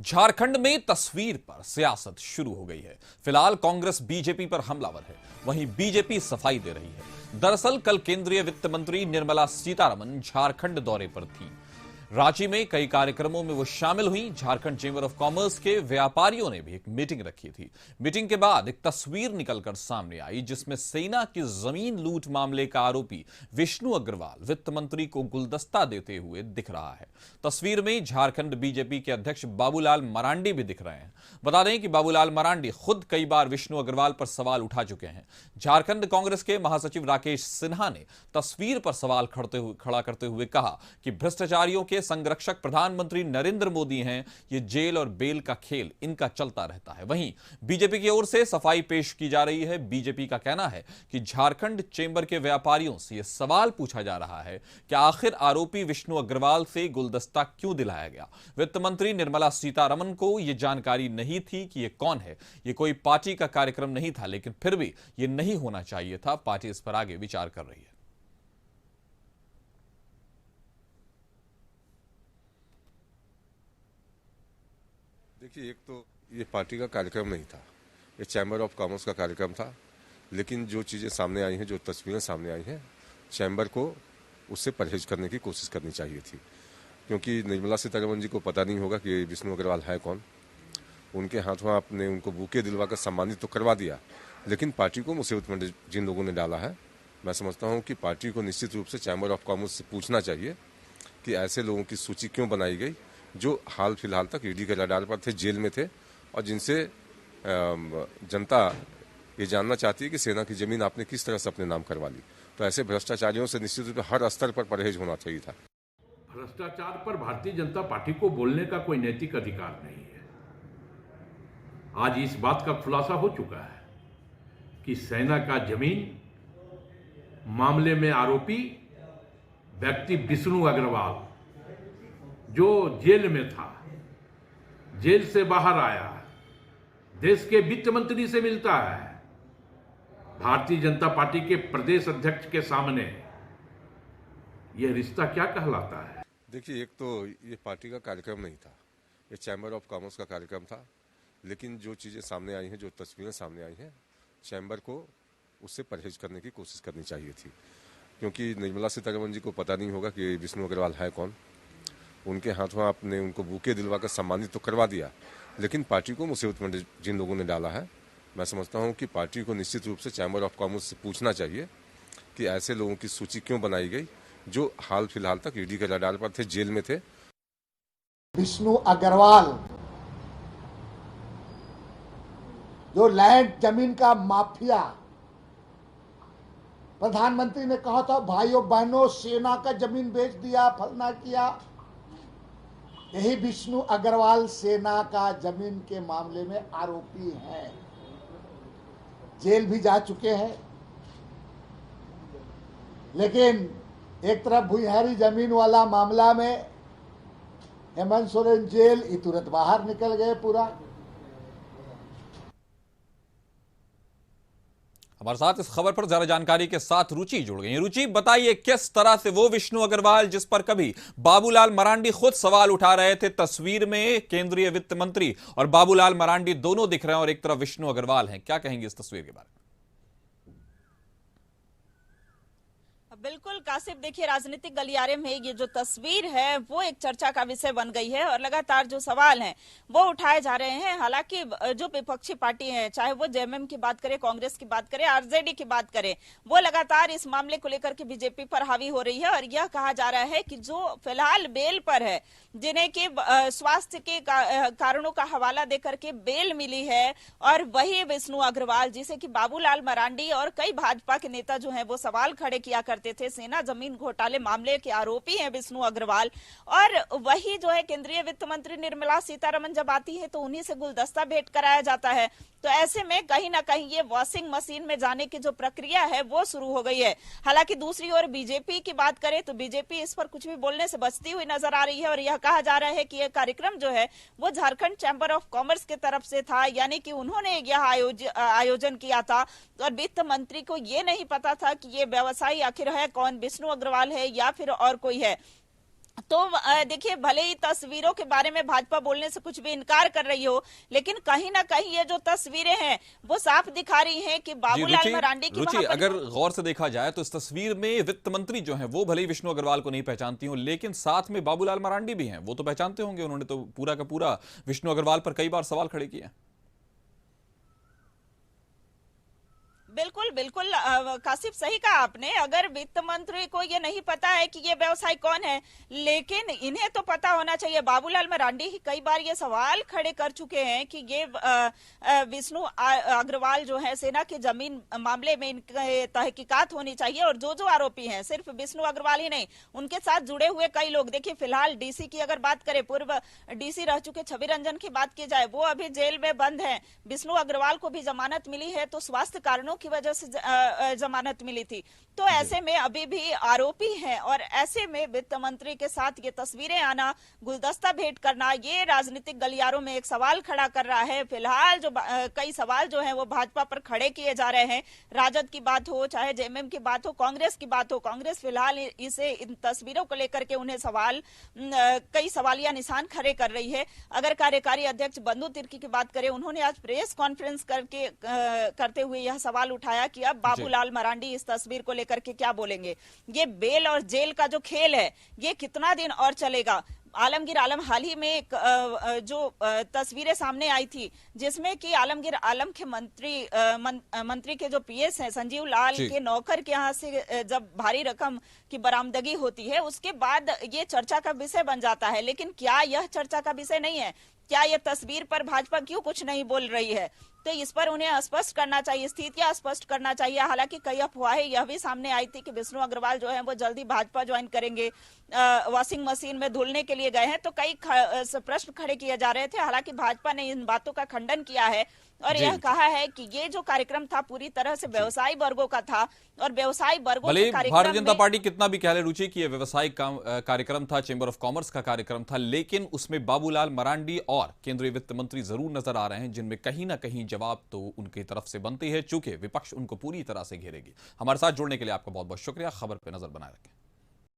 झारखंड में तस्वीर पर सियासत शुरू हो गई है। फिलहाल कांग्रेस बीजेपी पर हमलावर है, वहीं बीजेपी सफाई दे रही है। दरअसल कल केंद्रीय वित्त मंत्री निर्मला सीतारमण झारखंड दौरे पर थी। रांची में कई कार्यक्रमों में वो शामिल हुई। झारखंड चेंबर ऑफ कॉमर्स के व्यापारियों ने भी एक मीटिंग रखी थी। मीटिंग के बाद एक तस्वीर निकलकर सामने आई जिसमें सेना की जमीन लूट मामले का आरोपी विष्णु अग्रवाल वित्त मंत्री को गुलदस्ता देते हुए दिख रहा है। तस्वीर में झारखंड बीजेपी के अध्यक्ष बाबूलाल मरांडी भी दिख रहे हैं। बता दें कि बाबूलाल मरांडी खुद कई बार विष्णु अग्रवाल पर सवाल उठा चुके हैं। झारखंड कांग्रेस के महासचिव राकेश सिन्हा ने तस्वीर पर सवाल खड़ा करते हुए कहा कि भ्रष्टाचारियों के संरक्षक प्रधानमंत्री नरेंद्र मोदी हैं। ये जेल और बेल का खेल इनका चलता रहता है। वहीं बीजेपी की ओर से सफाई पेश की जा रही है। बीजेपी का कहना है कि झारखंड चेंबर के व्यापारियों से यह सवाल पूछा जा रहा है कि आखिर आरोपी विष्णु अग्रवाल से गुलदस्ता क्यों दिलाया गया। वित्त मंत्री निर्मला सीतारमण को यह जानकारी नहीं थी कि यह कौन है। यह कोई पार्टी का कार्यक्रम नहीं था, लेकिन फिर भी यह नहीं होना चाहिए था। पार्टी इस पर आगे विचार कर रही है। देखिए, एक तो ये पार्टी का कार्यक्रम नहीं था, ये चैम्बर ऑफ कॉमर्स का कार्यक्रम था। लेकिन जो चीज़ें सामने आई हैं, जो तस्वीरें सामने आई हैं, चैम्बर को उससे परहेज करने की कोशिश करनी चाहिए थी, क्योंकि निर्मला सीतारमण जी को पता नहीं होगा कि विष्णु अग्रवाल है कौन। उनके हाथों आपने उनको बुके दिलवाकर सम्मानित तो करवा दिया, लेकिन पार्टी को मुसीबत में जिन लोगों ने डाला है, मैं समझता हूँ कि पार्टी को निश्चित रूप से चैम्बर ऑफ कॉमर्स से पूछना चाहिए कि ऐसे लोगों की सूची क्यों बनाई गई जो हाल फिलहाल तक ईडी के रडार पर थे, जेल में थे, और जिनसे जनता ये जानना चाहती है कि सेना की जमीन आपने किस तरह से अपने नाम करवा ली। तो ऐसे भ्रष्टाचारियों से निश्चित रूप से हर स्तर पर परहेज होना चाहिए था। भ्रष्टाचार पर भारतीय जनता पार्टी को बोलने का कोई नैतिक अधिकार नहीं है। आज इस बात का खुलासा हो चुका है कि सेना का जमीन मामले में आरोपी व्यक्ति विष्णु अग्रवाल, जो जेल में था, जेल से बाहर आया, देश के वित्त मंत्री से मिलता है, भारतीय जनता पार्टी के प्रदेश अध्यक्ष के सामने यह रिश्ता क्या कहलाता है। देखिए, एक तो ये पार्टी का कार्यक्रम नहीं था, ये चैम्बर ऑफ कॉमर्स का कार्यक्रम था। लेकिन जो चीज़ें सामने आई हैं, जो तस्वीरें सामने आई हैं, चैम्बर को उससे परहेज करने की कोशिश करनी चाहिए थी, क्योंकि निर्मला सीतारमण जी को पता नहीं होगा कि विष्णु अग्रवाल है कौन। उनके हाथों आपने उनको बुके दिलवाकर सम्मानित तो करवा दिया, लेकिन पार्टी को मुसीबत में जिन लोगों ने डाला है, मैं समझता हूं कि पार्टी को निश्चित रूप से चैम्बर ऑफ कॉमर्स से पूछना चाहिए कि ऐसे लोगों की सूची क्यों बनाई गई जो हाल फिलहाल तक ईडी के रडार पर थे, जेल में थे। विष्णु अग्रवाल जो लैंड जमीन का माफिया, प्रधानमंत्री ने कहा था भाइयों बहनों सेना का जमीन बेच दिया, फलना किया। यही विष्णु अग्रवाल सेना का जमीन के मामले में आरोपी हैं, जेल भी जा चुके हैं। लेकिन एक तरफ भुइहारी जमीन वाला मामला में हेमंत सोरेन जेल, ये तुरंत बाहर निकल गए पूरा। हमारे साथ इस खबर पर ज्यादा जानकारी के साथ रुचि जुड़ गई। रुचि, बताइए किस तरह से वो विष्णु अग्रवाल जिस पर कभी बाबूलाल मरांडी खुद सवाल उठा रहे थे, तस्वीर में केंद्रीय वित्त मंत्री और बाबूलाल मरांडी दोनों दिख रहे हैं और एक तरफ विष्णु अग्रवाल हैं, क्या कहेंगे इस तस्वीर के बारे में? बिल्कुल कासिफ, देखिए राजनीतिक गलियारे में ये जो तस्वीर है वो एक चर्चा का विषय बन गई है और लगातार जो सवाल हैं वो उठाए जा रहे हैं। हालांकि जो विपक्षी पार्टी है, चाहे वो जेएमएम की बात करे, कांग्रेस की बात करे, आरजेडी की बात करे, वो लगातार इस मामले को लेकर के बीजेपी पर हावी हो रही है और यह कहा जा रहा है कि जो फिलहाल बेल पर है, जिन्हें कि स्वास्थ्य के कारणों का हवाला देकर के बेल मिली है, और वही विष्णु अग्रवाल जिसे कि बाबूलाल मरांडी और कई भाजपा के नेता जो है वो सवाल खड़े किया करते थे, सेना जमीन घोटाले मामले के आरोपी हैं विष्णु अग्रवाल। और वही जो है केंद्रीय वित्त मंत्री निर्मला सीतारमण जब आती है तो उन्हीं से गुलदस्ता भेंट कराया जाता है। तो ऐसे में कहीं ना कहीं ये वॉशिंग मशीन में जाने की जो प्रक्रिया है वो शुरू हो गई है। हालांकि दूसरी ओर बीजेपी की बात करें तो बीजेपी इस पर कुछ भी बोलने से बचती हुई नजर आ रही है और यह कहा जा रहा है कि यह कार्यक्रम जो है वो झारखंड चैंबर ऑफ कॉमर्स की तरफ से था, यानी कि उन्होंने यह आयोजन किया था और वित्त मंत्री को ये नहीं पता था कि ये व्यवसायी आखिर है कौन, विष्णु अग्रवाल है या फिर और कोई है। तो देखिए, भले ही तस्वीरों के बारे में भाजपा बोलने से कुछ भी इनकार कर रही हो, लेकिन कहीं ना कहीं ये जो तस्वीरें हैं वो साफ दिखा रही हैं कि बाबूलाल मरांडी की रुचि, वहां पर अगर गौर से देखा जाए तो इस तस्वीर में वित्त मंत्री जो हैं वो भले ही विष्णु अग्रवाल को नहीं पहचानती हो, लेकिन साथ में बाबूलाल मरांडी भी हैं, वो तो पहचानते होंगे, उन्होंने तो पूरा का पूरा विष्णु अग्रवाल पर कई बार सवाल खड़े किए। बिल्कुल बिल्कुल कासिफ, सही कहा आपने। अगर वित्त मंत्री को ये नहीं पता है कि ये व्यवसायी कौन है, लेकिन इन्हें तो पता होना चाहिए। बाबूलाल मरांडी ही कई बार ये सवाल खड़े कर चुके हैं कि ये विष्णु अग्रवाल जो है, सेना की जमीन मामले में इनके तहकीकात होनी चाहिए, और जो जो आरोपी हैं, सिर्फ विष्णु अग्रवाल ही नहीं, उनके साथ जुड़े हुए कई लोग। देखिए, फिलहाल डीसी की अगर बात करें, पूर्व डीसी रह चुके छवि रंजन की बात की जाए, वो अभी जेल में बंद है। विष्णु अग्रवाल को भी जमानत मिली है, तो स्वास्थ्य कारणों की वजह से जमानत मिली थी। तो ऐसे में अभी भी आरोपी हैं, और ऐसे में वित्त मंत्री के साथ ये तस्वीरें आना, गुलदस्ता भेंट करना, ये राजनीतिक गलियारों में एक सवाल खड़ा कर रहा है। फिलहाल जो कई सवाल जो हैं वो भाजपा पर खड़े किए जा रहे हैं। राजद की बात हो, चाहे जेएमएम की बात हो, कांग्रेस की बात हो, कांग्रेस फिलहाल इन तस्वीरों को लेकर के उन्हें कई सवालिया निशान खड़े कर रही है। अगर कार्यकारी अध्यक्ष बंधु तिर्की की बात करें, उन्होंने आज प्रेस कॉन्फ्रेंस करते हुए यह सवाल उठाया कि अब बाबूलाल मरांडी इस तस्वीर को लेकर के क्या बोलेंगे। ये बेल और जेल का जो खेल है, ये कितना दिन और चलेगा। आलमगीर आलम हाल ही में एक जो तस्वीरें सामने आई थी, जिसमें कि आलमगीर आलम के मंत्री के जो पीएस हैं, संजीव लाल के नौकर के यहाँ से जब भारी रकम की बरामदगी होती है, उसके बाद ये चर्चा का विषय बन जाता है। लेकिन क्या यह चर्चा का विषय नहीं है? क्या यह तस्वीर पर भाजपा क्यों कुछ नहीं बोल रही है? तो इस पर उन्हें स्पष्ट करना चाहिए, स्थितियां स्पष्ट करना चाहिए। हालांकि कई अफवाहें यह भी सामने आई थी कि विष्णु अग्रवाल जो है वो जल्दी भाजपा ज्वाइन करेंगे, वॉशिंग मशीन में धुलने के लिए गए हैं। तो कई प्रश्न खड़े किए जा रहे थे। हालांकि भाजपा ने इन बातों का खंडन किया है और यह कहा है कि ये जो कार्यक्रम था पूरी तरह से व्यवसायी वर्गों का था, और व्यवसायी वर्गों के कार्यक्रम भारतीय जनता पार्टी कितना भी कह ले रुचि की, व्यवसायिक कार्यक्रम था, चेंबर ऑफ कॉमर्स का कार्यक्रम था, लेकिन उसमें बाबूलाल मरांडी और केंद्रीय वित्त मंत्री जरूर नजर आ रहे हैं, जिनमें कहीं ना कहीं जवाब तो उनकी तरफ से बनती है, चूंकि विपक्ष उनको पूरी तरह से घेरेगी। हमारे साथ जुड़ने के लिए आपका बहुत बहुत शुक्रिया। खबर पर नजर बनाए रखें।